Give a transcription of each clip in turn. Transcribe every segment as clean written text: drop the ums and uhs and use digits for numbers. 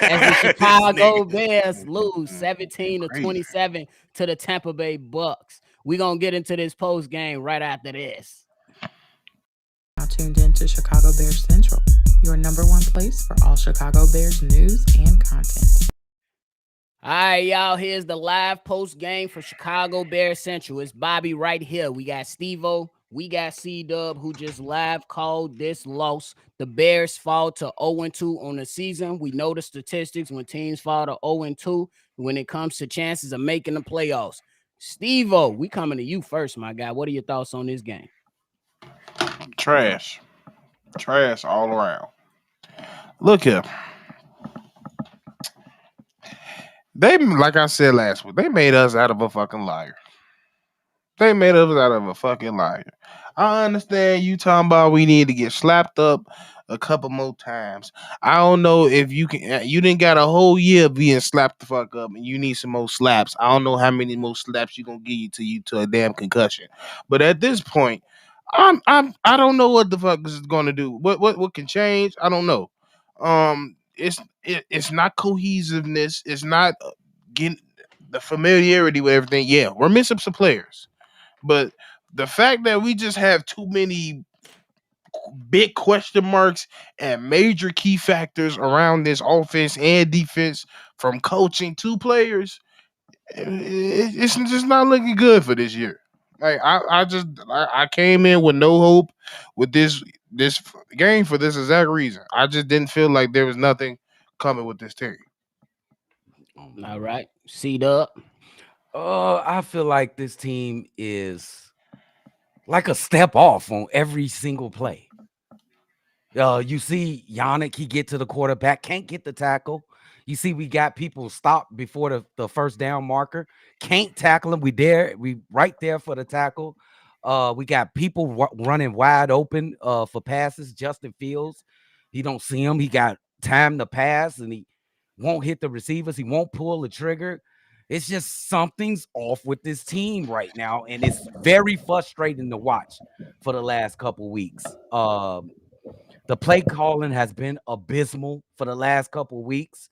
as the Chicago Bears lose You crazy. 17-27 to the Tampa Bay Bucks. We're going to get into this post game right after this. Now tuned in to Chicago Bears Central, your number one place for all Chicago Bears news and content. All right, y'all. Here's the live post game for Chicago Bears Central. It's Bobby right here. We got Stevo. We got C-Dub, who just live called this loss. The Bears fall to 0-2 on the season. We know the statistics when teams fall to 0-2 when it comes to chances of making the playoffs. Stevo, we coming to you first, my guy. What are your thoughts on this game? Trash. Trash all around. Look here. They, like I said last week, they made us out of a fucking liar. They made us out of a fucking liar. I understand you talking about we need to get slapped up a couple more times. I don't know if you can. You didn't got a whole year being slapped the fuck up, and you need some more slaps. I don't know how many more slaps you gonna give you to a damn concussion. But at this point, I don't know what the fuck this is gonna do. What can change? I don't know. It's not cohesiveness. It's not getting the familiarity with everything. Yeah, we're missing some players. But the fact that we just have too many big question marks and major key factors around this offense and defense, from coaching to players, it's just not looking good for this year. Like I came in with no hope with this game for this exact reason. I just didn't feel like there was nothing coming with this team. All right. C-Dub. I feel like this team is like a step off on every single play. You see Yannick, he get to the quarterback, can't get the tackle. You see, we got people stopped before the first down marker, can't tackle him. We right there for the tackle. We got people running wide open for passes. Justin Fields, he don't see him. He got time to pass, and he won't hit the receivers. He won't pull the trigger. It's just something's off with this team right now, and it's very frustrating to watch for the last couple weeks. The play calling has been abysmal for the last couple weeks.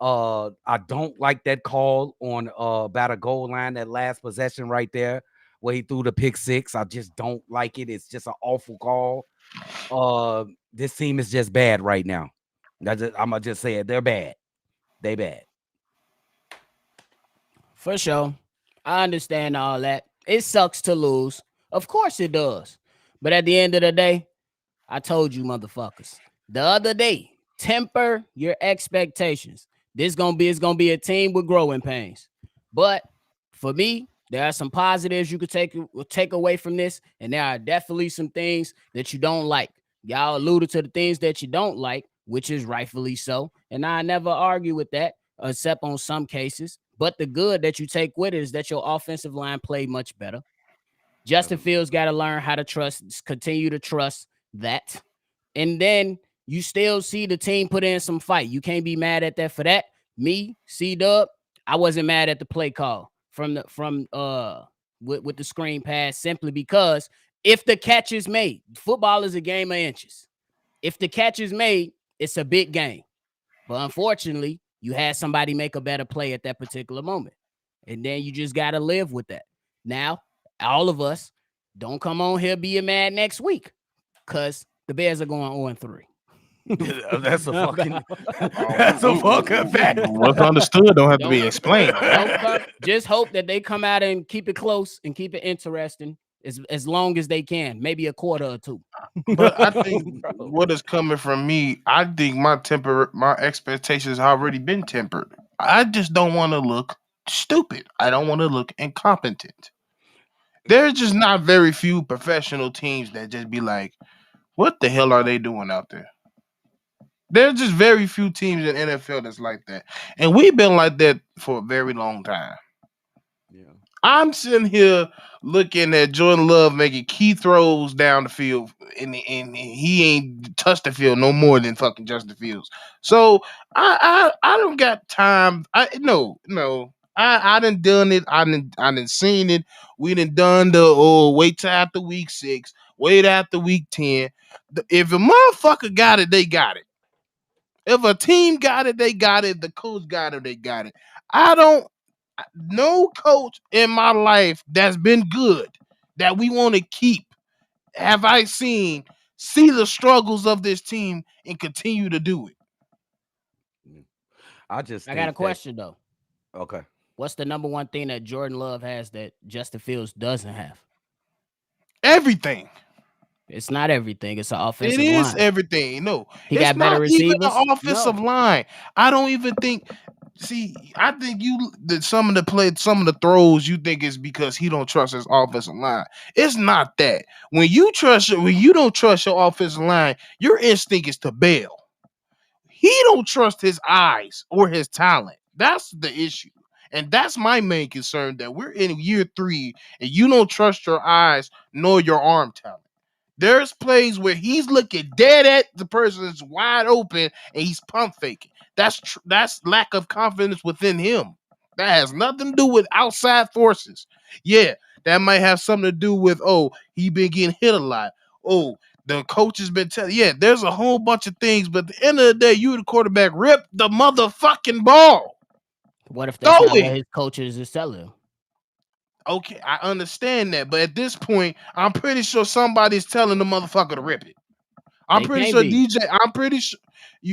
I don't like that call on about a goal line, that last possession right there where he threw the pick six. I just don't like it. It's just an awful call. This team is just bad right now. I'm gonna just say it. They're bad. They bad. For sure. I understand all that. It sucks to lose. Of course it does. But at the end of the day, I told you motherfuckers the other day, temper your expectations. This gonna be it's gonna be a team with growing pains. But for me, there are some positives you could take away from this, and there are definitely some things that you don't like. Y'all alluded to the things that you don't like, which is rightfully so, and I never argue with that, except on some cases. But the good that you take with it is that your offensive line played much better. Justin Fields got to learn how to continue to trust that. And then you still see the team put in some fight. You can't be mad at that for that. Me, C-Dub, I wasn't mad at the play call with the screen pass, simply because if the catch is made, football is a game of inches. If the catch is made, it's a big game. But unfortunately, you had somebody make a better play at that particular moment. And then you just got to live with that. Now, all of us, don't come on here being mad next week, because the Bears are going 0-3. That's a fucking fact. What's understood don't have to be explained. Just hope that they come out and keep it close and keep it interesting as long as they can, maybe a quarter or two. But I think what is coming from me, I think my expectations have already been tempered. I just don't want to look stupid. I don't want to look incompetent. There's just not very few professional teams that just be like, what the hell are they doing out there? There's just very few teams in NFL that's like that. And we've been like that for a very long time. Yeah. I'm sitting here looking at Jordan Love making key throws down the field, and he ain't touched the field no more than fucking Justin Fields. So I don't got time. I done it. I done seen it. We done the wait till after week 6, wait after week 10. If a motherfucker got it, they got it. If a team got it, they got it. The coach got it, they got it. I don't. No coach in my life that's been good that we want to keep have I seen see the struggles of this team and continue to do it. Mm. I just I got a think that question though. okay. What's the number one thing that Jordan Love has that Justin Fields doesn't have? Everything. It's not everything. It's an It offensive is line. everything. No, He it's got better not even receivers. the offensive No, line. I don't even think. See, I think some of the play, some of the throws you think is because he don't trust his offensive line. It's not that. When you don't trust your offensive line, your instinct is to bail. He don't trust his eyes or his talent. That's the issue. And that's my main concern that we're in year 3 and you don't trust your eyes nor your arm talent. There's plays where he's looking dead at the person that's wide open and he's pump faking. That's lack of confidence within him. That has nothing to do with outside forces. Yeah, that might have something to do with he been getting hit a lot. Oh, the coach has been telling. Yeah, there's a whole bunch of things, but at the end of the day, you the quarterback. Rip the motherfucking ball. what if Throw that's not what it. his coaches is telling him? Okay, I understand that, but at this point, I'm pretty sure somebody's telling the motherfucker to rip it. I'm They pretty can't sure be. DJ. I'm pretty sure.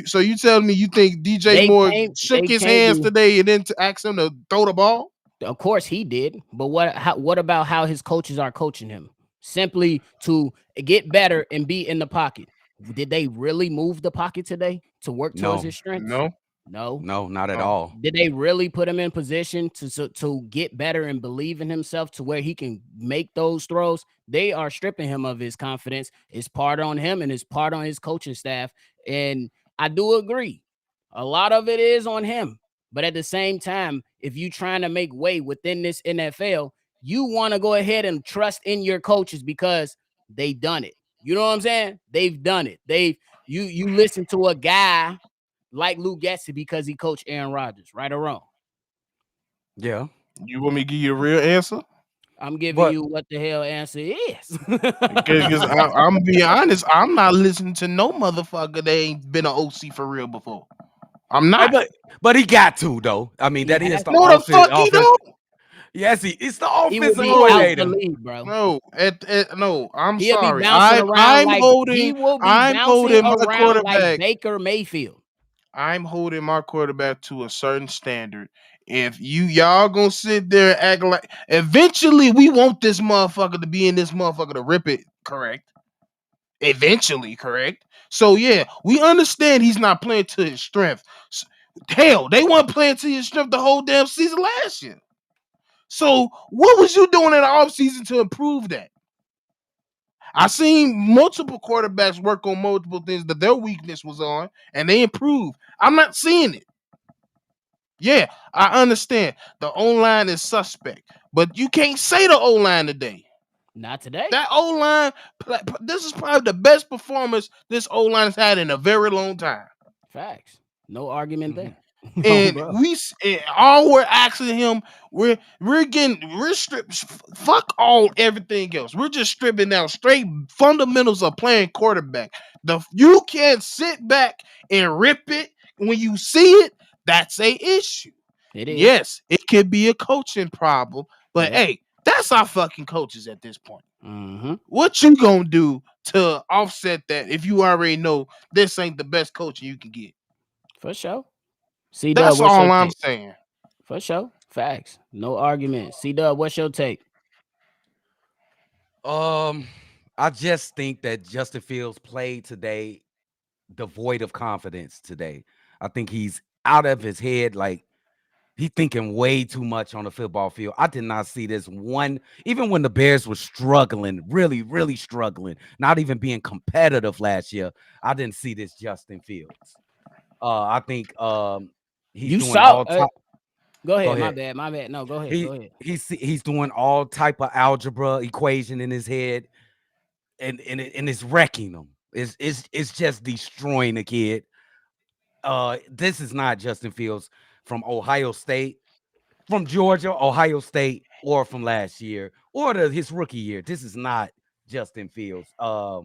So you telling me you think DJ They Moore can't. shook They his can't hands be. today and then to ask him to throw the ball? Of course he did, but what about how his coaches are coaching him? Simply to get better and be in the pocket. Did they really move the pocket today to work towards No, his strengths? No, No. no, not at no. all. Did they really put him in position to get better and believe in himself to where he can make those throws? They are stripping him of his confidence. It's part on him and it's part on his coaching staff. And I do agree. A lot of it is on him. But at the same time, if you trying to make way within this NFL, you want to go ahead and trust in your coaches because they done it. You know what I'm saying? They've done it. You listen to a guy like Lou Getzy because he coached Aaron Rodgers, right or wrong. Yeah, You want me to give you a real answer? I'm giving but you what the hell answer is. Because I'm be honest, I'm not listening to no motherfucker that ain't been an OC for real before. I'm hey, not. but he got to though. I mean, He that is has the No, to. the fuck he offense. don't. Yes, it's the He will offensive be out No, the coordinator. league, bro. no, no. I'm He'll be sorry. bouncing around like he will be I'm bouncing holding my around like quarterback. Baker Mayfield. I'm holding my quarterback to a certain standard. If y'all gonna sit there and act like eventually we want this motherfucker to be in this motherfucker to rip it, correct? Eventually, correct? So yeah, we understand he's not playing to his strength. Hell, they weren't playing to his strength the whole damn season last year. So what was you doing in the offseason to improve that? I seen multiple quarterbacks work on multiple things that their weakness was on, and they improved. I'm not seeing it. Yeah, I understand the O line is suspect, but you can't say the O line today. Not today. That O line, this is probably the best performance this O line has had in a very long time. Facts. No argument Mhm. there. No, And bro. all we're asking him, we're stripped. Fuck all everything else. We're just stripping down straight fundamentals of playing quarterback. You can't sit back and rip it when you see it. That's a issue. It is. Yes, it could be a coaching problem, but Yep. hey, that's our fucking coaches at this point. Mm-hmm. What you gonna do to offset that if you already know this ain't the best coaching you can get? For sure. C Dub, That's what's your all I'm take? saying. For sure. Facts. No argument. C Dub, what's your take? Um, I just think that Justin Fields played today devoid of confidence today. I think he's out of his head. Like he thinking way too much on the football field. I did not see this one, even when the Bears were struggling, really, really struggling, not even being competitive last year. I didn't see this Justin Fields. I think he's You doing saw all type. go Go ahead. My ahead. bad. My bad. No, go ahead. He Go ahead. he's doing all type of algebra equation in his head, and it's wrecking him. It's just destroying the kid. This is not Justin Fields from Ohio State, from Georgia, Ohio State, or from last year, or his rookie year. This is not Justin Fields. I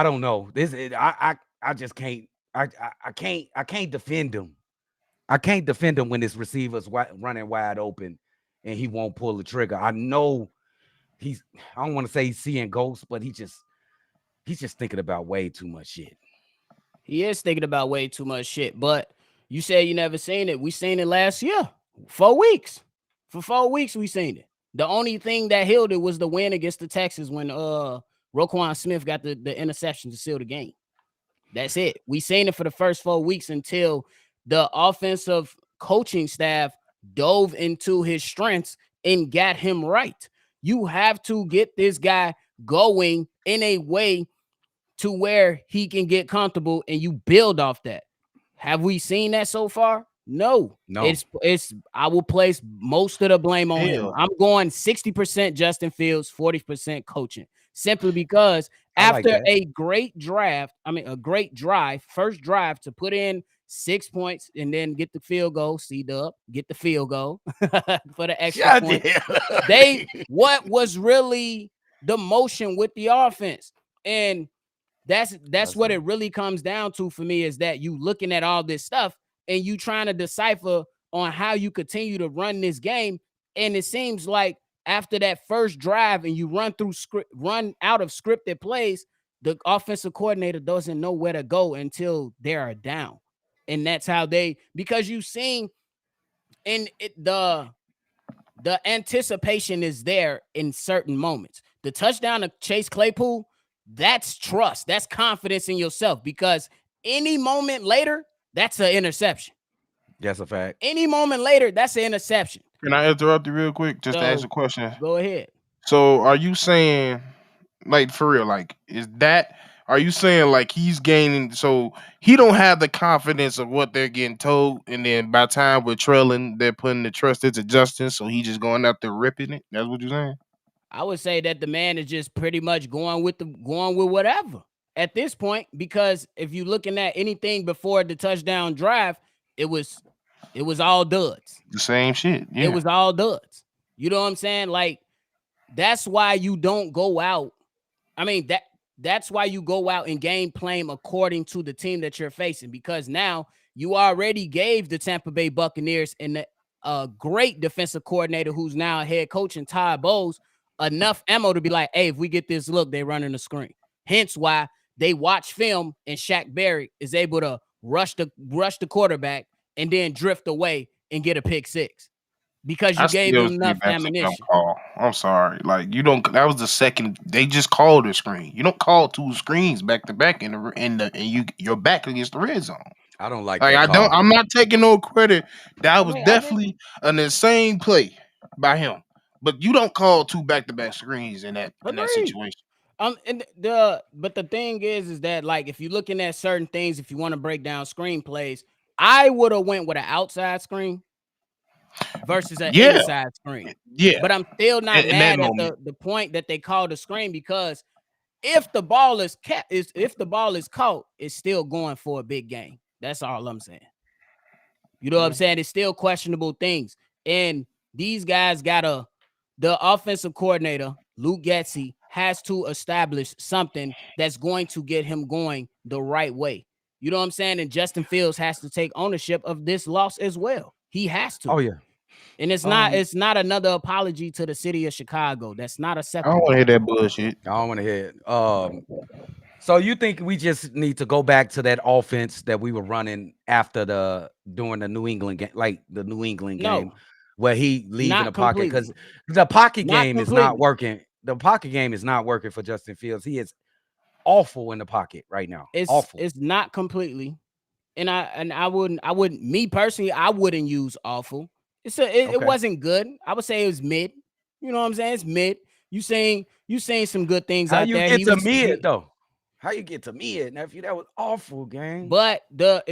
don't know. I just can't. I can't defend him. I can't defend him when his receivers running wide open and he won't pull the trigger. I know he's I don't want to say he's seeing ghosts, but he's just thinking about way too much shit. He is thinking about way too much shit. But you said you never seen it. We seen it last year. 4 weeks. For 4 weeks, we seen it. The only thing that healed it was the win against the Texans when Roquan Smith got the interception to seal the game. That's it. We seen it for the first 4 weeks until the offensive coaching staff dove into his strengths and got him right. You have to get this guy going in a way to where he can get comfortable and you build off that. Have we seen that so far? No. No. It's I will place most of the blame on him. I'm going 60% Justin Fields, 40% coaching. Simply because after a great draft, a great drive, first drive to put in 6 points and then get the field goal, C-Dub, get the field goal for the extra point. What was really the motion with the offense? And that's what it really comes down to for me, is that you looking at all this stuff and you trying to decipher on how you continue to run this game. And it seems like after that first drive and you run out of scripted plays, the offensive coordinator doesn't know where to go until they are down. And that's how because you've seen the anticipation is there in certain moments. The touchdown to Chase Claypool, that's trust. That's confidence in yourself, because any moment later, that's an interception. That's a fact. Any moment later, that's an interception. Can I interrupt you real quick just to ask a question? Go ahead. So are you saying, like, for real, like, are you saying like he's gaining, so he don't have the confidence of what they're getting told, and then by the time we're trailing, they're putting the trust into Justin, so he just going out there ripping it? That's what you're saying? I would say that the man is just pretty much going with whatever at this point, because if you're looking at anything before the touchdown drive, it was all duds. The same shit. Yeah. It was all duds. You know what I'm saying? Like, that's why you don't go out. I mean, that's why you go out and game plan according to the team that you're facing, because now you already gave the Tampa Bay Buccaneers and a great defensive coordinator who's now head coach in Todd Bowles enough ammo to be like, hey, if we get this look, they running the screen. Hence why they watch film and Shaq Barrett is able to rush the quarterback and then drift away and get a pick six, because you gave them enough ammunition. I'm sorry. Like, that was the second. They just called a screen. You don't call two screens back to back you're back against the red zone. I don't like that call. I'm not taking no credit. That was definitely an insane play by him. But you don't call two back-to-back screens in that situation. But the thing is that, like, if you're looking at certain things, if you want to break down screenplays, I would have went with an outside screen versus an inside screen. Yeah. But I'm still not mad at the point that they called the screen, because if the ball is caught, it's still going for a big game. That's all I'm saying. You know what I'm saying? It's still questionable things. And these guys the offensive coordinator, Luke Getsy, has to establish something that's going to get him going the right way. You know what I'm saying? And Justin Fields has to take ownership of this loss as well. He has to. Oh, yeah. And it's not another apology to the city of Chicago. That's not acceptable. I don't want to hear that bullshit. I don't want to hear it. So you think we just need to go back to that offense that we were running during the New England game, like the New England game, where he leaves in the pocket, because the pocket game is not working. The pocket game is not working for Justin Fields. He is awful in the pocket right now. It's awful. It's not completely. And I wouldn't me personally, I wouldn't use awful. It wasn't good. I would say it was mid. You know what I'm saying? It's mid. You saying some good things out there. How you get to mid though? How you get to mid, nephew? That was awful, gang. But the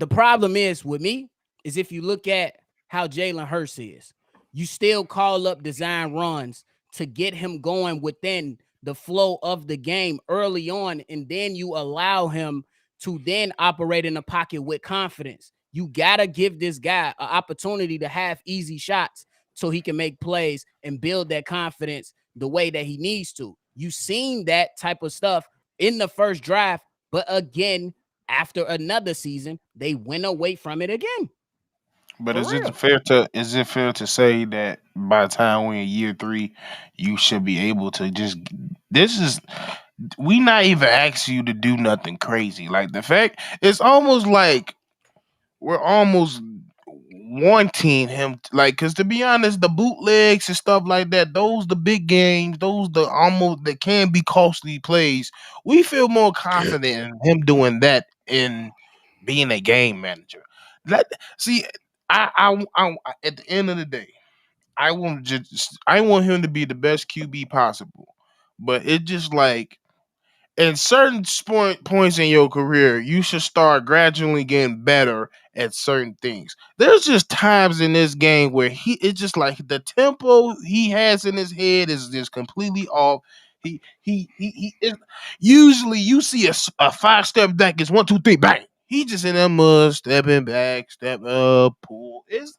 problem is with me is, if you look at how Jalen Hurts is, you still call up design runs to get him going within the flow of the game early on, and then you allow him to then operate in the pocket with confidence. You gotta give this guy an opportunity to have easy shots so he can make plays and build that confidence the way that he needs to. You seen that type of stuff in the first drive, but again, after another season, they went away from it again. But For is it real. fair to say that by the time we're in year 3, you should be able to just this is we not even asking you to do nothing crazy. Like the fact it's almost like we're almost wanting him like because to be honest, the bootlegs and stuff like that, those the big games, those the almost that can be costly plays. We feel more confident in him doing that in being a game manager. Let see, at the end of the day, I want him to be the best QB possible. But it just like in certain points in your career, you should start gradually getting better at certain things. There's just times in this game where it's just like the tempo he has in his head is just completely off. He is, usually you see a 5 step back is 1 2 3 bang. He just in that mud stepping back, step up, pull. It's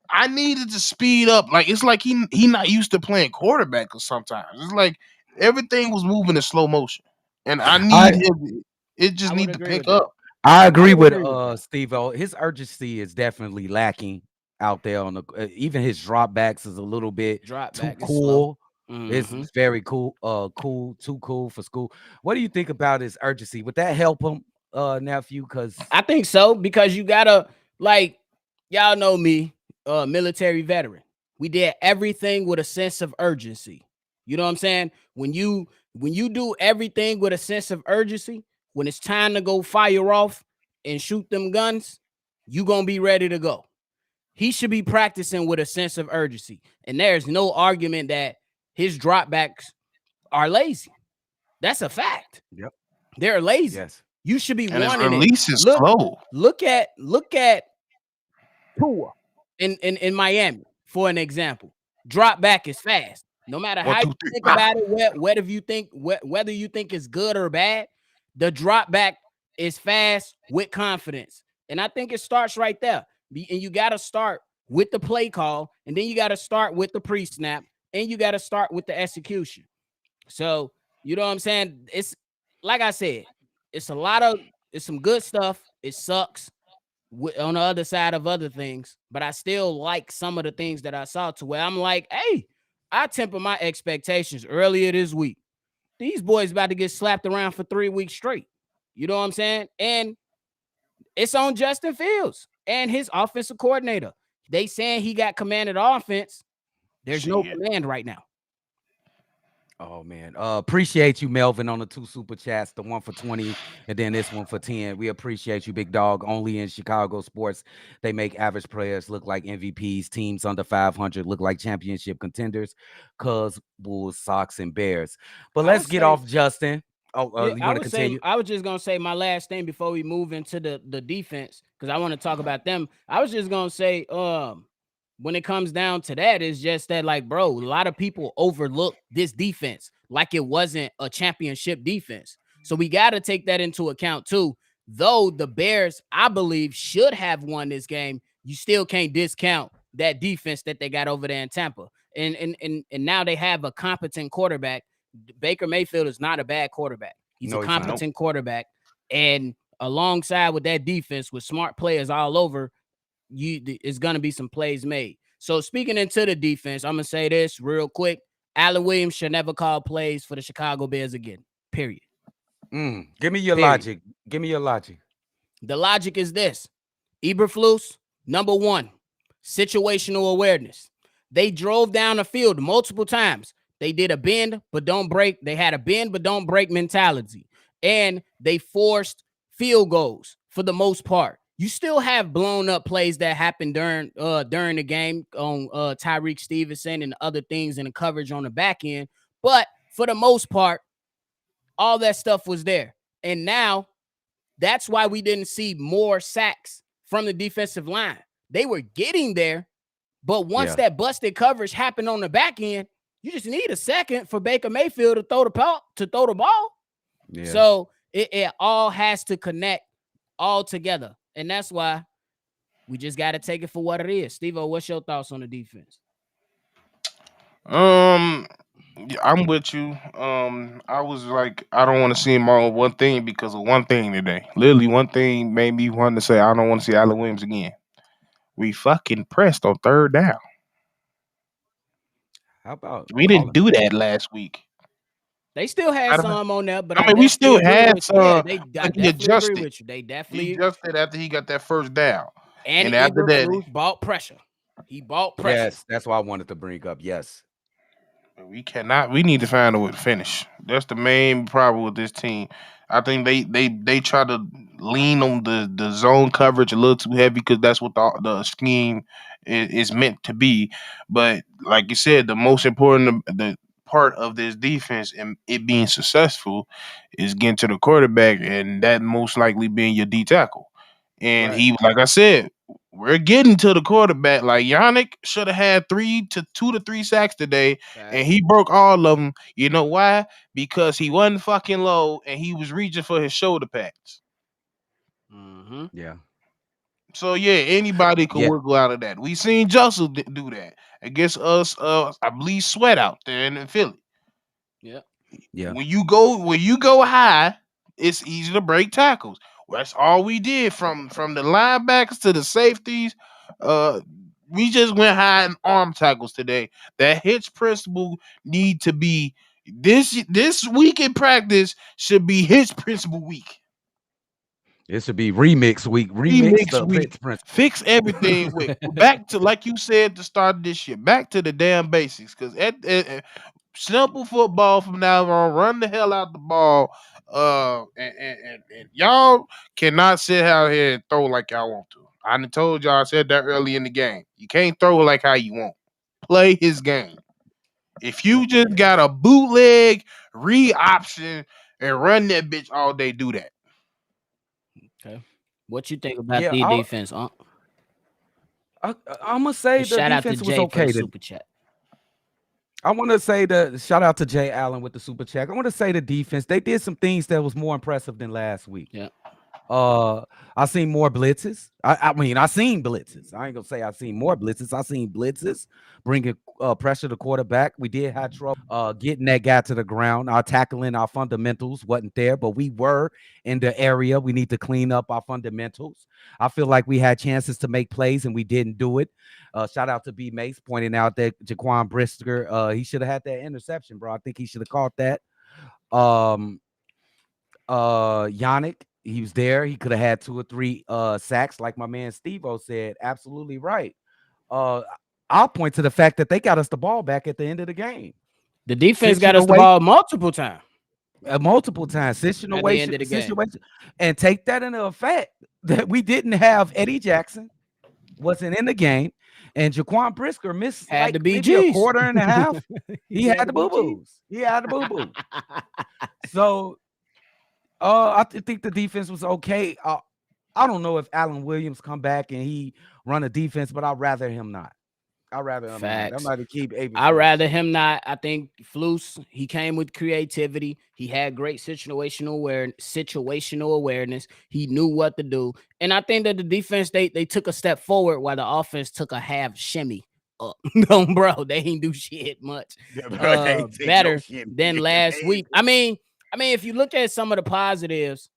I needed to speed up. Like it's like he not used to playing quarterback or sometimes. It's like everything was moving in slow motion. And I I need him it I just would need to agree pick with that. up. I I agree would with agree with that. Steve-O. His urgency is definitely lacking out there on the even his dropbacks is a little bit Drop too back is slow. cool. It's Hmm. very cool, too cool for school. What do you think about his urgency? Would that help him, nephew? Because I think so because you gotta like y'all know me, military veteran. We did everything with a sense of urgency. You know what I'm saying? When you do everything with a sense of urgency, when it's time to go fire off and shoot them guns, you gonna be ready to go. He should be practicing with a sense of urgency, and there's no argument that his dropbacks are lazy. That's a fact. yep, They're lazy. yes, You should be And his wanting it. release is Look, slow. look at Tua in Miami for an example. Drop back is fast. No matter One, how you two, three. think Pow. about it, whether you think it's good or bad, the drop back is fast with confidence, and I think it starts right there. And you got to start with the play call, and then you got to start with the pre snap, and you got to start with the execution. So you know what I'm saying? It's like I said, it's a lot of it's some good stuff. It sucks on the other side of other things, but I still like some of the things that I saw to where I'm like, hey, I temper my expectations earlier this week. These boys about to get slapped around for 3 weeks straight. You know what I'm saying? And it's on Justin Fields and his offensive coordinator. They saying he got commanded offense. There's no Shit. command right now. oh man, appreciate you, Melvin, on the 2 super chats, the one for 20 and then this one for 10. We appreciate you, big dog. Only in Chicago sports they make average players look like MVPs, teams under 500 look like championship contenders. Cuz Bulls, Sox, and Bears. But I would let's get say off Justin. Oh, Yeah, you I want to would say continue? I was just gonna say my last thing before we move into the defense because I want to talk about them. I was just gonna say, when it comes down to that, it's just that like, bro, a lot of people overlook this defense like it wasn't a championship defense. So we got to take that into account too. Though the Bears, I believe, should have won this game, you still can't discount that defense that they got over there in Tampa. And now they have a competent quarterback. Baker Mayfield is not a bad quarterback. He's a No, he's not. Nope. competent quarterback. And alongside with that defense with smart players all over, it's going to be some plays made. So speaking into the defense, I'm going to say this real quick. Allen Williams should never call plays for the Chicago Bears again. Period. Give me your Period. logic. Give me your logic. The logic is this. Eberflus, number one, situational awareness. They drove down the field multiple times. They did a bend but don't break. They had a bend but don't break mentality. And they forced field goals for the most part. You still have blown up plays that happened during the game on Tyreek Stevenson and other things in the coverage on the back end. But for the most part, all that stuff was there. And now that's why we didn't see more sacks from the defensive line. They were getting there, but once Yeah. that busted coverage happened on the back end, you just need a second for Baker Mayfield to throw the ball. Yeah. So it all has to connect all together, and that's why we just got to take it for what it is. Steve-O, what's your thoughts on the defense? Um Yeah, I'm with you. I was like, I don't want to see him on one thing because of one thing today. Literally, one thing made me want to say I don't want to see Allen Williams again. We fucking pressed on third down. How about We didn't calling do plays? that last week. They still had Matter of fact, some on there, but I I mean, we definitely still agree had with you. Yeah, some, I but he definitely agree adjusted. with you. They He definitely adjusted after he got that first down, and and after that, Eberflus bought pressure. He bought pressure. Yes, that's what I wanted to bring up. Yes. we cannot. We need to find a way to finish. That's the main problem with this team. I think they try to lean on the zone coverage a little too heavy because that's what the scheme is meant to be. But like you said, the most important the part of this defense and it being successful is getting to the quarterback, and that most likely being your D tackle. And Right. he, like I said, we're getting to the quarterback. Like Yannick should have had 2 to 3 sacks today, and Facts. he broke all of them. You know why? Because he wasn't fucking low and he was reaching for his shoulder pads. Mm-hmm. Yeah. So yeah, anybody could Yeah. wiggle out of that. We seen Joseph do that against us. I believe Sweat out there in Philly. Yep. Yeah. When you go high, it's easy to break tackles. Well, that's all we did from the linebackers to the safeties. Uh, we just went high in arm tackles today. That hitch principle need to be this week in practice should be hitch principle week. It should be remix week. Remix Remix the week. Fitz Prince. Fix everything with back to like you said to start this shit. Back to the damn basics. Cause simple football from now on. Run the hell out the ball. And y'all cannot sit out here and throw like y'all want to. I done told y'all I said that early in the game. You can't throw like how you want. Play his game. If you just got a bootleg read option and run that bitch all day, do that. Okay. What you think about Yeah, the defense, huh? I'm gonna say And the shout out to defense was Jay for the okay. super chat. I want to say shout out to Jay Allen with the super check. I want to say the defense, they did some things that was more impressive than last week. Yeah. Uh, I seen more blitzes. I mean, I seen blitzes. I ain't gonna say I seen more blitzes. I seen blitzes bringing pressure to quarterback. We did have trouble getting that guy to the ground. Our tackling, our fundamentals wasn't there, but we were in the area. We need to clean up our fundamentals. I feel like we had chances to make plays and we didn't do it. Shout out to B Mace pointing out that Jaquan Brisker, he should have had that interception, bro. I think he should have caught that. Um, Yannick, he was there. He could have had 2 or 3 sacks, like my man Stevo said. Absolutely right. Uh, I'll point to the fact that they got us the ball back at the end of the game. The defense got us the Situational ball multiple times multiple times, at the end of the game. situation, and take that into effect that we didn't have Eddie Jackson wasn't in the game, and Jaquan Brisker missed Had like to be maybe a G's. quarter and a half. He Had had to the be boo G's. boos. He had the boo boo. So think the defense was okay. I don't know if Allen Williams come back and he run a defense, but I'd rather him not. I'd rather him not. I'm Facts. not to keep Abe I'd Flus. rather him not. I think Flus, he came with creativity. He had great situational awareness. He knew what to do. And I think that the defense, they took a step forward while the offense took a half shimmy up. No, bro, they ain't do shit much better than last week. I mean, if you look at some of the positives,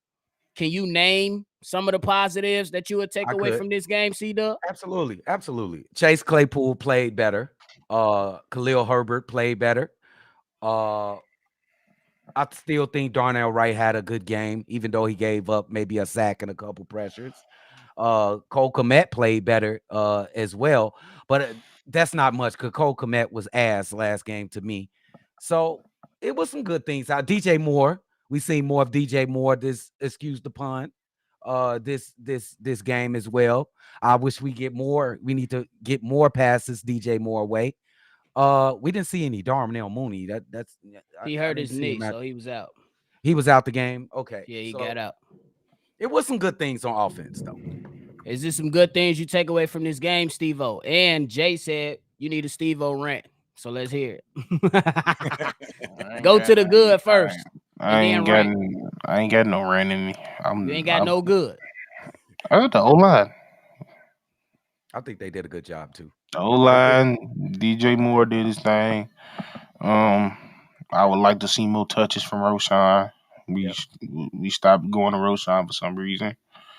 can you name some of the positives that you would take I away could. from this game, C-Dub? Absolutely. Chase Claypool played better. Khalil Herbert played better. Uh, I still think Darnell Wright had a good game, even though he gave up maybe a sack and a couple pressures. Cole Kmet played better as well, but that's not much because Cole Kmet was ass last game to me. So it was some good things. DJ Moore, we seen more of DJ Moore. This excuse the pun. This game as well. I wish we get more. We need to get more passes DJ Moore way. We didn't see any Darnell Mooney. He I hurt didn't his see knee, him. so he was out. He was out the game. Okay, Yeah, he so got out. it was some good things on offense though. Is there some good things you take away from this game, Steve-O? And Jay said you need a Steve-O rant. So let's hear it. Go to the good first. I And ain't then got rank. I ain't got no rant in me. You ain't got no good. I got the O line. I think they did a good job too. The O line. DJ Moore did his thing. Um, I would like to see more touches from Roshan. We Yep. we stopped going to Roshan for some reason.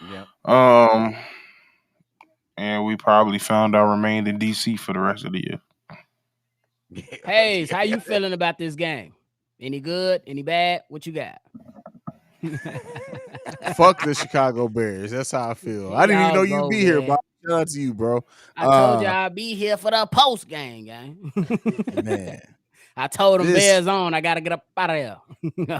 Yep. Um, and we probably found our remained in DC for the rest of the year. Hayes, how you feeling about this game? Any good? Any bad? What you got? Fuck the Chicago Bears. That's how I feel. Here I didn't even y'all know you'd go, be here, man. Bob. Shout out to you, bro. I told you I'd be here for the post game, gang. Man, I told them this Bears on. I gotta get up out of there.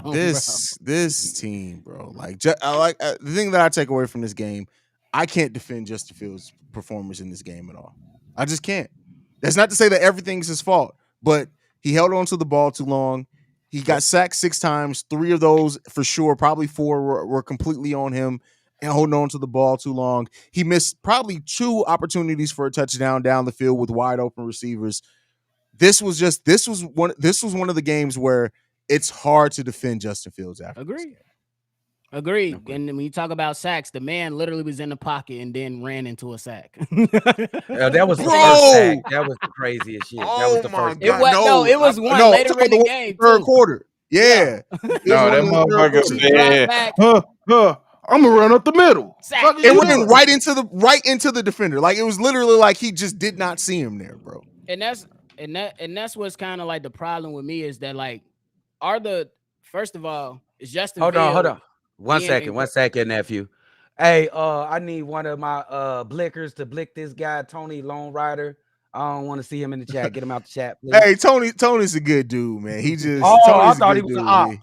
Oh, this team, bro. Like, I like the thing that I take away from this game. I can't defend Justin Fields' performance in this game at all. I just can't. That's not to say that everything's his fault, but he held on to the ball too long. He got sacked 6 times. 3 of those for sure, probably 4 were completely on him and holding on to the ball too long. He missed probably 2 opportunities for a touchdown down the field with wide open receivers. This was one of the games where it's hard to defend Justin Fields after. Agreed. And when you talk about sacks, the man literally was in the pocket and then ran into a sack. That was the Bro! first sack. That was the craziest shit. That was the first. It was no, it was one later in the game. Third too. quarter. Yeah. No, that motherfucker said, I'm gonna run up the middle. Sack. It ran right into the defender. Like, it was literally like he just did not see him there, bro. And that's what's kind of like the problem with me is that, like, first of all, is Justin Hold Fields on. One second, nephew. Hey, I need one of my blickers to blick this guy, Tony Lone Rider. I don't want to see him in the chat. Get him out the chat, please. Hey, Tony's a good dude, man. He just I thought he was an op.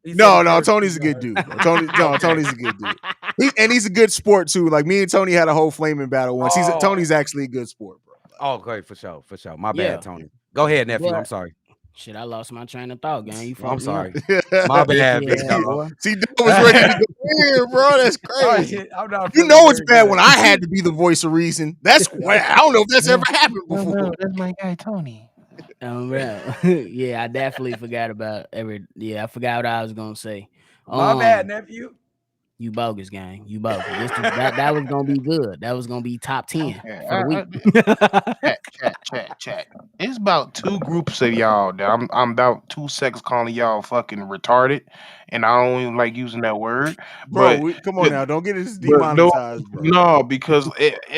No, Tony's a good dude. Bro. Tony's a good dude. He's a good sport too. Like, me and Tony had a whole flaming battle once. Tony's actually a good sport, bro. Oh, great, for sure. My bad, Tony. Go ahead, nephew. I'm sorry. Shit, I lost my train of thought, gang. I'm sorry. My bad, big dog. See, Doug was ready to go here, bro. That's crazy. You know it's bad when I had to be the voice of reason. I don't know if that's ever happened before. No, that's my guy Tony. Yeah, I definitely forgot about I forgot what I was gonna say. My bad, nephew. You bogus, gang. You bogus. That was gonna be good. That was gonna be top 10 for the week. Chat. It's about 2 groups of y'all that I'm about 2 seconds calling y'all fucking retarded, and I don't even like using that word. Bro, come on now, don't get it demonetized, bro. No, because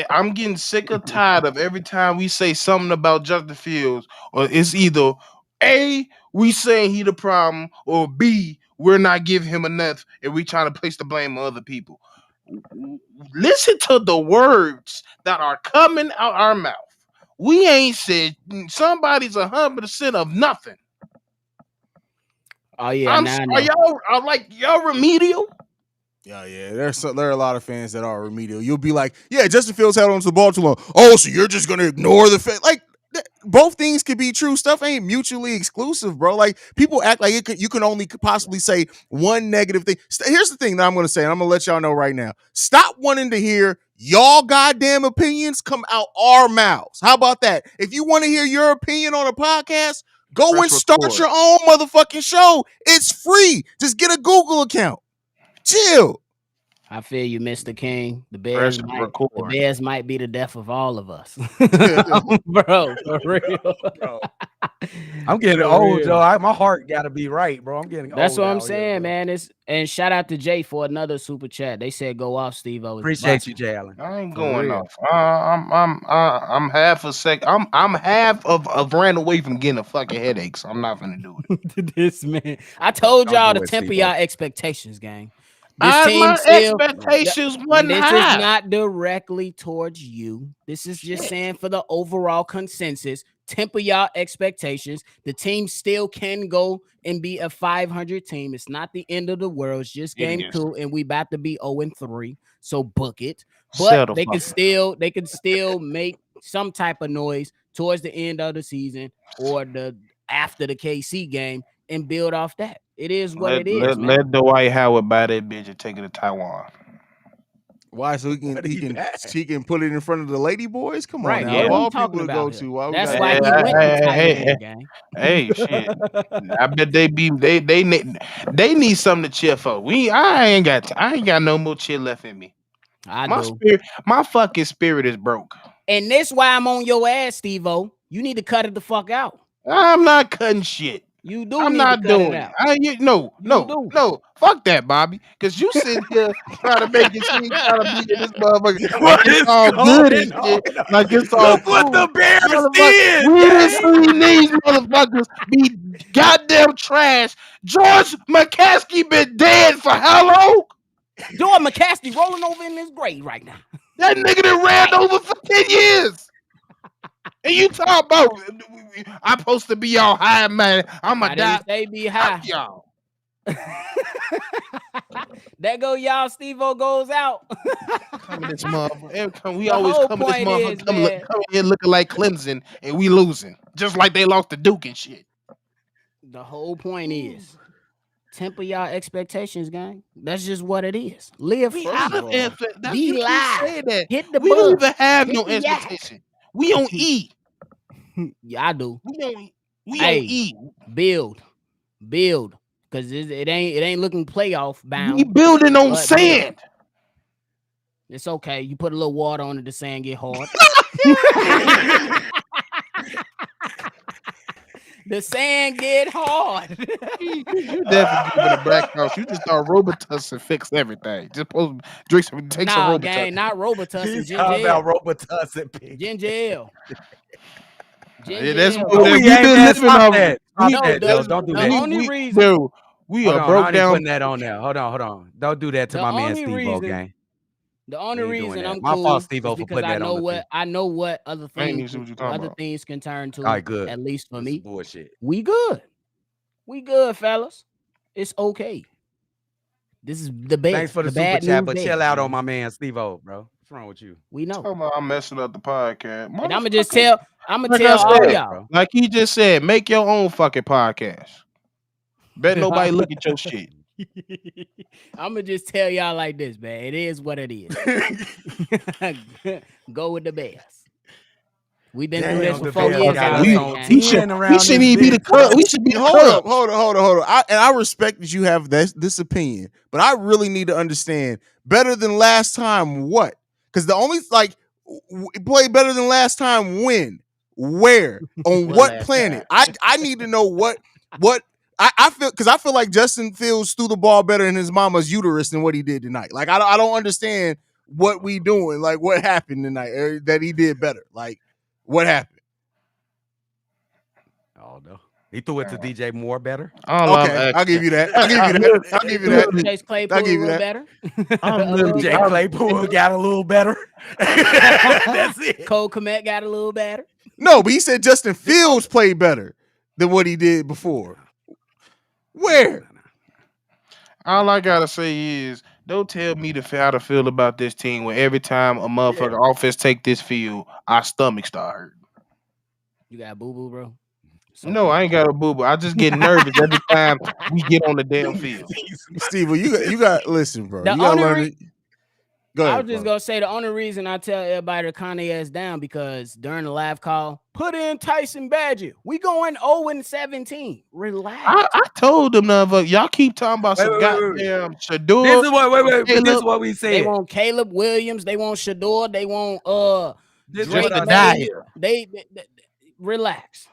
I'm getting sick or tired of every time we say something about Justin Fields, or it's either A, we saying he the problem, or B, we're not giving him enough and we trying to place the blame on other people. Listen to the words that are coming out our mouth. We ain't said somebody's 100% of nothing. Oh yeah, are y'all remedial? Yeah. There are a lot of fans that are remedial. You'll be like, yeah, Justin Fields held on to the ball too long. Oh, so you're just gonna ignore the fact? Like, both things could be true. Stuff ain't mutually exclusive, bro. Like, people act like you can only possibly say one negative thing. Here's the thing that I'm going to say, and I'm going to let y'all know right now. Stop wanting to hear y'all goddamn opinions come out our mouths. How about that? If you want to hear your opinion on a podcast, go and start your own motherfucking show. It's free. Just get a Google account. Chill. I feel you, Mr. King. The Bears might be the death of all of us. Bro, for real. Bro. I'm getting old, Joe. My heart got to be right, bro. I'm getting old. That's what I'm saying, man. And shout out to Jay for another super chat. They said go off, Stevo. Appreciate you, Jay Allen. I ain't going off. I'm half a sec. I'm half of ran away from getting a fucking headache, so I'm not gonna do it. This man, I told y'all to temper y'all expectations, gang. My expectations wasn't high. This is not directly towards you. This is just saying for the overall consensus. Temper y'all expectations. The team still can go and be a 500 team. It's not the end of the world. It's just game 2, and we about to be 0-3. So book it. But they can still make some type of noise towards the end of the season or after the KC game and build off that. It is what it is. Let Dwight Howard buy that bitch and take it to Taiwan. Why? So he can put it in front of the lady boys? Come on now. Yeah, all people to go to. That's why he went to Taiwan, gang. Hey, shit. I bet they need something to cheer for. I ain't got no more cheer left in me. My fucking spirit is broke. And that's why I'm on your ass, Stevo. You need to cut it the fuck out. I'm not cutting shit. You do I'm need to not cut it doing it. out. You do. No. Fuck that, Bobby. Because you sitting here trying to make it seem trying to be in this motherfucker like What it's is all good and going on? shit. Like it's all Look what cool. the Bears Motherfucker, did, we done gang. seen these motherfuckers be goddamn trash. George McCaskey been dead for how long? Jordan McCaskey rolling over in his grave right now. That nigga done ran over for 10 years. And you talk about I'm supposed to be y'all high man. I'ma I die. didn't say be Fuck high. y'all. There go y'all. Stevo goes out. Come in this motherfucker. Every time we The always whole come in this point is, motherfucker man. come in here looking like Clemson and we losing. Just like they lost to Duke and shit. The whole point is temper y'all expectations, gang. That's just what it is. Live We free, out of bro. that's Be you keep live. saying that. Hit the We don't bus. even have Hit no the yak. expectation. We on E. Yeah, I do. We on Hey, E. build, because it ain't looking playoff We bound. building on But build. sand. It's okay. You put a little water on it, the sand get hard. The sand get hard. You definitely giving a black house. You just thought Robitussin fix everything. Just supposed to drink some, take some Nah, Robitussin. gang, not Robitussin, He's ginger talking about ale. Robitussin pick. Ginger ale. Yeah, Ginger that's ale. what Who gang. we we've aimed been at? living Stop off. that. Stop No, that, Joe. the, Don't do the that. only We, reason, bro, we Hold are on. I broke ain't down. putting that on there. Hold on. Don't do that to the my man only Steve-O, reason, gang. the We only ain't doing reason that. I'm My fault, cool is Steve-O, for because putting that on the thing. I know what I ain't even see what you're talking other about. things can turn to. All right, good. At least for This is me, bullshit. we good, fellas. It's okay. This is the best. Thanks for the super bad chat, news but bears, chill out on man. my man Steve-O, bro. What's wrong with you? We know, Talking about I'm messing up the podcast. and I'm Motherfucker. gonna Like I tell all said, y'all. like he just said, make your own fucking podcast. Bet nobody look at your shit. I'm gonna just tell y'all like this, man. It is what it is. Go with the Bears. We've been through this Damn, for the 4 Bears years got us already, on gang. We should 10 around shouldn't this even be the bitch, Cubs. bro. We should be the Hold up, Cubs. hold on. I respect that you have this opinion, but I really need to understand better than last time what? Because the only play better than last time when, where, on What what last planet? I need to know what I feel because I feel like Justin Fields threw the ball better in his mama's uterus than what he did tonight. Like I don't understand what we doing. Like what happened tonight that he did better. Like what happened? Oh no. He threw it to DJ Moore better. All I'm Okay, I'll asking, give you that. I'll give you I- that. I'll give you that. Chase Claypool I'll a give you little that. better. I'm A little literally- Jay better. Claypool got a little better. That's it. Cole Kmet got a little better. No, but he said Justin Fields played better than what he did before. Where? all I gotta say is, don't tell me how to feel about this team when every time a motherfucker offense take this field, our stomach start hurting. You got boo boo, bro. It's No, okay. I ain't got a boo boo. I just get nervous every time we get on the damn field. Steve, you got listen, bro. The You gotta only learn re- it. Go I ahead, was just bro. gonna say the only reason I tell everybody to calm their ass down because during the live call, put in Tyson Badger. We going 0-17. Relax. I told them, y'all keep talking about some Wait. goddamn This Shador. is what this is Caleb. what we They said. want Caleb Williams. They want Shador. They want This is Drake what I May. said. They relax.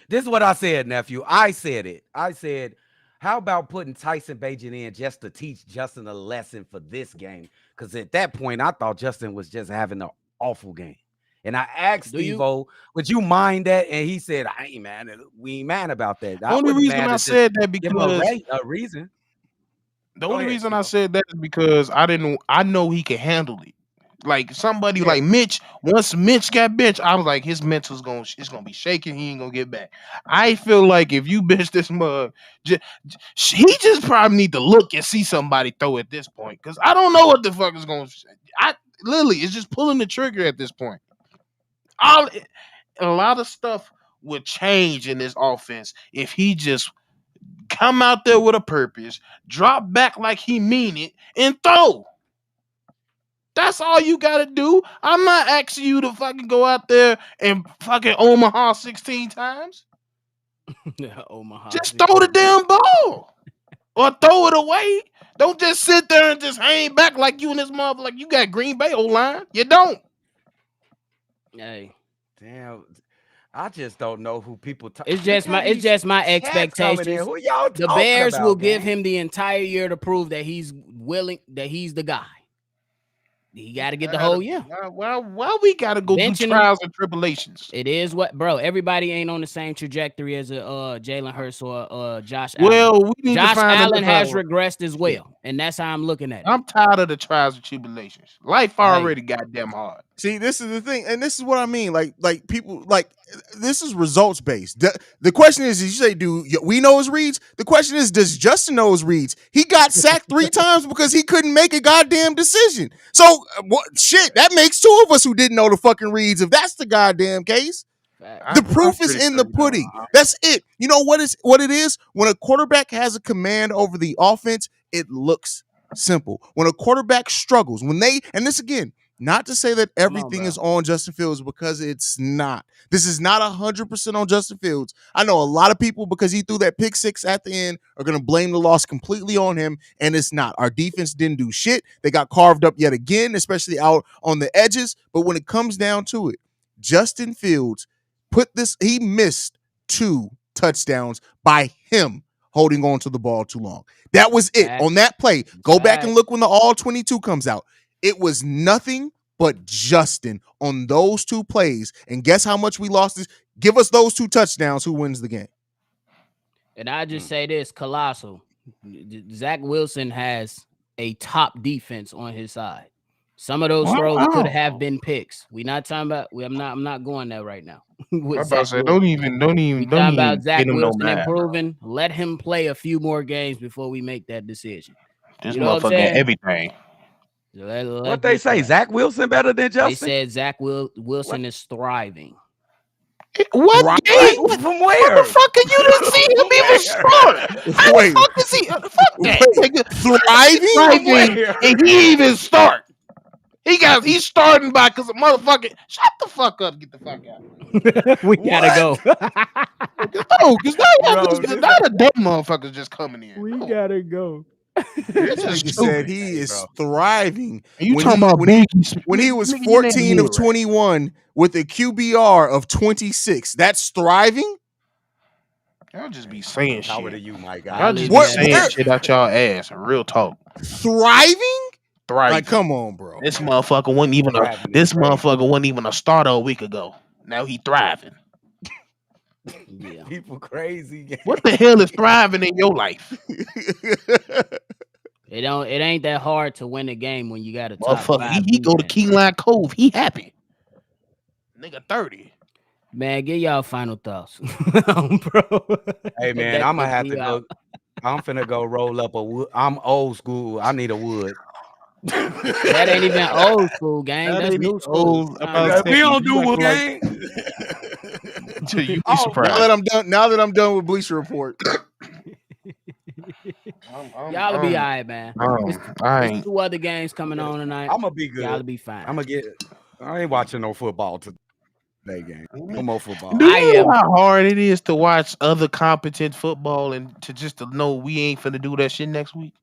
This is what I said, nephew. I said it. I said, how about putting Tyson Bagent in just to teach Justin a lesson for this game? Because at that point, I thought Justin was just having an awful game. And I asked Do you- Steve-O, would you mind that? And he said, I ain't mad. We ain't mad about that. I Only wasn't reason mad I at this. said that Give him because a reason. the Go only ahead, reason I Steve-O. said that is because I know he can handle it. Like somebody Yeah. like Mitch, once Mitch got benched, I was like, his mental's it's gonna be shaking. He ain't gonna get back. I feel like if you bench this mug, he just probably need to look and see somebody throw at this point. Cause I don't know what the fuck is gonna. I literally it's just pulling the trigger at this point. A lot of stuff would change in this offense if he just come out there with a purpose, drop back like he mean it, and throw. That's all you gotta do. I'm not asking you to fucking go out there and fucking Omaha 16 times. Omaha. Just throw the damn ball. Or throw it away. Don't just sit there and just hang back like you and this mother like you got Green Bay O line. You don't. Hey, Damn. I just don't know who people. It's just my expectations. Who y'all The talking Bears about, will give gang? him the entire year to prove that he's willing, that he's the guy. He got to get the whole year. Why we got to go Benching through him. trials and tribulations? It is what, bro. Everybody ain't on the same trajectory as a Jalen Hurts or Josh Well, Allen. we need Josh to find Allen has another. regressed as well, and that's how I'm looking at it. I'm tired of the trials and tribulations. Life already goddamn hard. See, this is the thing, and this is what I mean. Like people, like this is results based. The question is, you say, do we know his reads? The question is, does Justin know his reads? He got sacked 3 times because he couldn't make a goddamn decision. So, shit, that makes 2 of us who didn't know the fucking reads. If that's the goddamn case. The proof is in the pudding. That's it. You know what it is? When a quarterback has a command over the offense, it looks simple. When a quarterback struggles, and this again, not to say that everything is on Justin Fields, because it's not. This is not 100% on Justin Fields. I know a lot of people, because he threw that pick 6 at the end, are going to blame the loss completely on him, and it's not. Our defense didn't do shit. They got carved up yet again, especially out on the edges. But when it comes down to it, Justin Fields he missed 2 touchdowns by him holding on to the ball too long. That was it. On that play, go back and look when the all 22 comes out. It was nothing but Justin on those 2 plays. And guess how much we lost this? Give us those 2 touchdowns. Who wins the game? And I just say this, colossal. Zach Wilson has a top defense on his side. Some of those throws could have been picks. We're not talking about. I'm not going there right now. I'm about to say, don't even. Talking about Zach Wilson improving. Let him play a few more games before we make that decision. This motherfucker everything. What they say? Zach Wilson better than Justin? They said Zach Wilson is thriving. What game? From where? Motherfucker, you didn't see him even start. How the fuck is he? Fuck that. Thriving, and he even start. He's starting by because of motherfucking. Shut the fuck up. Get the fuck out. We gotta go. No, because not a dumb motherfuckers just coming in. We gotta go. He said he is thriving. Are you talking about when he was 14 of 21 with a QBR of 26? That's thriving. Y'all just be saying shit. How are you, my guy? Y'all just be saying shit out y'all ass. Real talk. Thriving. Like, come on, bro. This motherfucker wasn't even a starter a week ago. Now he thriving. Yeah. People crazy. What the hell is thriving in your life? It ain't that hard to win a game when you got a top motherfucker. 5 He go to Keyline Cove. He happy. Nigga 30. Man, get y'all final thoughts. Bro. Hey man, I'm gonna have to go. I'm finna go roll up a wood. I'm old school. I need a wood. That ain't even old school, gang. That's new school. We don't do wood, gang. You be surprised. Now that I'm done with Bleacher Report. Y'all will be all right, man. There's 2 other games coming on tonight. I'm gonna be good. Y'all will be fine. I'm gonna get it. I ain't watching no football today, game. No more football. Do you know how hard it is to watch other competent football and to know we ain't finna do that shit next week?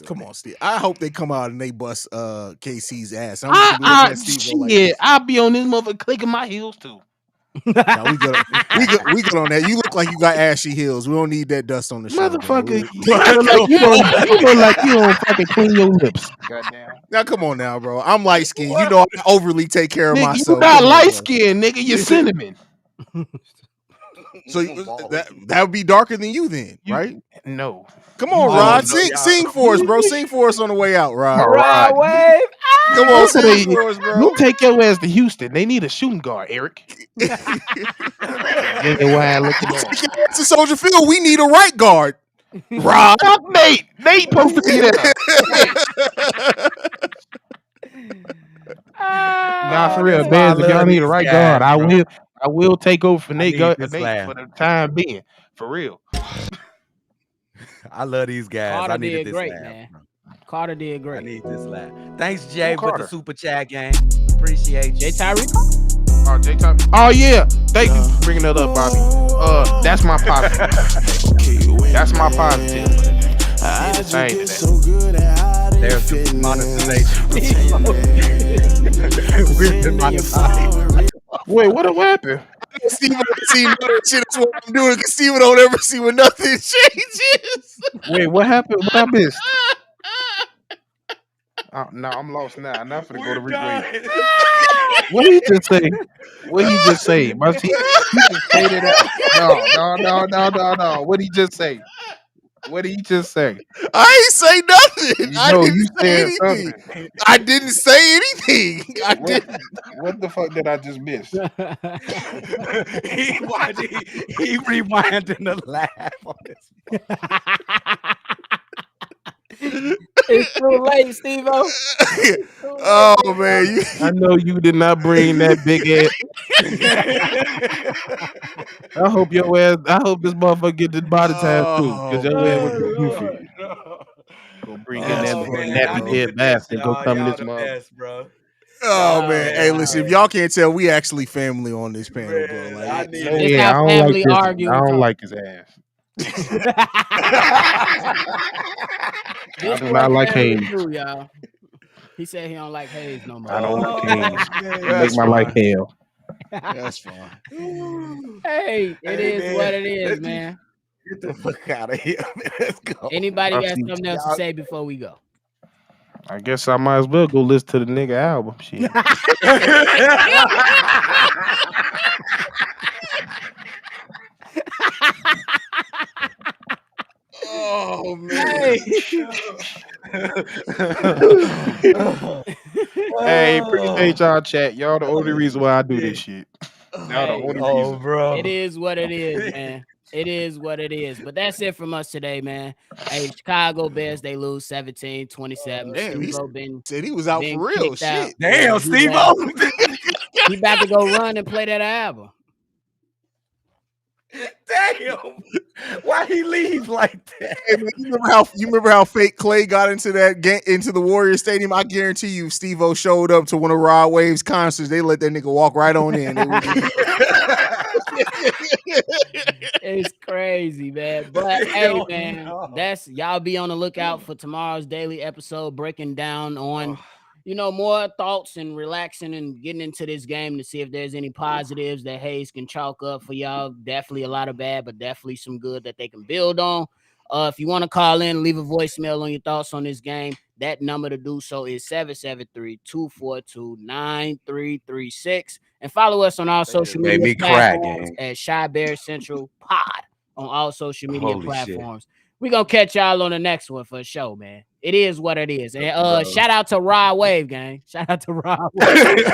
Come on, Steve. I hope they come out and they bust KC's ass. I'll be on this motherfucker clicking my heels too. No, we good on that. You look like you got ashy heels. We don't need that dust on the show. Motherfucker, you look like you don't fucking clean your lips. Goddamn. Now come on now, bro. I'm light skinned. You know I overly take care of myself. You not light skinned, nigga. You're cinnamon. So that would be darker than you then, right? No. Come on, Rod. Sing for us, bro. Sing for us on the way out, Rod. Rod wave. Come on, sing for us, bro. You take your ass to Houston. They need a shooting guard, Eric. Get your ass looking on. Take your ass to Soldier Field. We need a right guard. Rod. Nate. Nate supposed to be there. Nah, for real, Bears. If y'all need a right guard, I will take over for Nate for the time being. For real. I love these guys. Carter I needed did this great, laugh, man. bro. Carter did great. I need this laugh. Thanks, Jay, for Carter. the super chat game. Appreciate you. Jay Tyree. Oh, Jay Tyree. Oh yeah. Thank you for bringing that up, Bobby. That's my positive. That's my positive. There's the monetization. We're demonetized. Wait, what happened? Steve don't see none of that shit. That's what I'm doing because Steve don't ever see when nothing changes. Wait, what happened? What I missed? No, I'm lost now. I'm not finna go to replay. What did he just say? What he just say? Must he just stated that? No. What did he just say? What did he just say? I ain't say nothing. I No, didn't you say said anything. something. I didn't say anything. I What, didn't. what the fuck did I just miss? he rewinding the laugh on this. It's too late, Stevo. Oh man, you, I know you did not bring that big ass. I hope your ass. I hope this motherfucker get this body time too, because your ass was too goofy. Go bring in that Oh little man, I nappy need to head miss bastard. Go y'all. come in Y'all this the motherfucker. best, bro. oh Y'all man. the Hey, best, listen, if man. y'all can't tell, we actually family on this panel, bro. Man, Like, I need No, This yeah, how I don't like family this. argue I and don't talk. like his ass. This do what not like family Hayes. do, y'all. He said he don't like Hayes no more. I don't like Oh, Hayes. man, He make that's my life fine. hell. that's fine. Hey, it Hey, is man, what it is, let's man. get the fuck out of here, man. Let's go. Anybody I got see. something else to Y'all- say before we go? I guess I might as well go listen to the nigga album. Shit. Oh man. Hey, Hey, appreciate y'all chat. Y'all the only reason why I do this shit. Y'all the Hey. only oh, reason. bro. it is what it is, man. It is what it is. But that's it from us today, man. Hey, Chicago Bears, they lose 17-27. Damn, he Steve-O been said he was out for real. kicked out. Shit. Damn, Yeah, Steve he about to go run and play that album. Damn. Why he leave like that? Hey, man, you remember how fake Clay got into that game into the Warrior Stadium? I guarantee you, Steve-O showed up to one of Rod Wave's concerts. They let that nigga walk right on in. It was It's crazy, man. But hey, man, that's y'all be on the lookout for tomorrow's daily episode, breaking down on more thoughts and relaxing and getting into this game to see if there's any positives that Hayes can chalk up for y'all. Definitely a lot of bad, but definitely some good that they can build on. If you want to call in, leave a voicemail on your thoughts on this game. That number to do so is 773-242-9336. And follow us on all social made media me cry, platforms gang. at Shy Bear Central Pod on all social media Holy shit. platforms. We're going to catch y'all on the next one for sure, man. It is what it is. And Bro. shout out to Rod Wave, gang. Shout out to Rod Wave.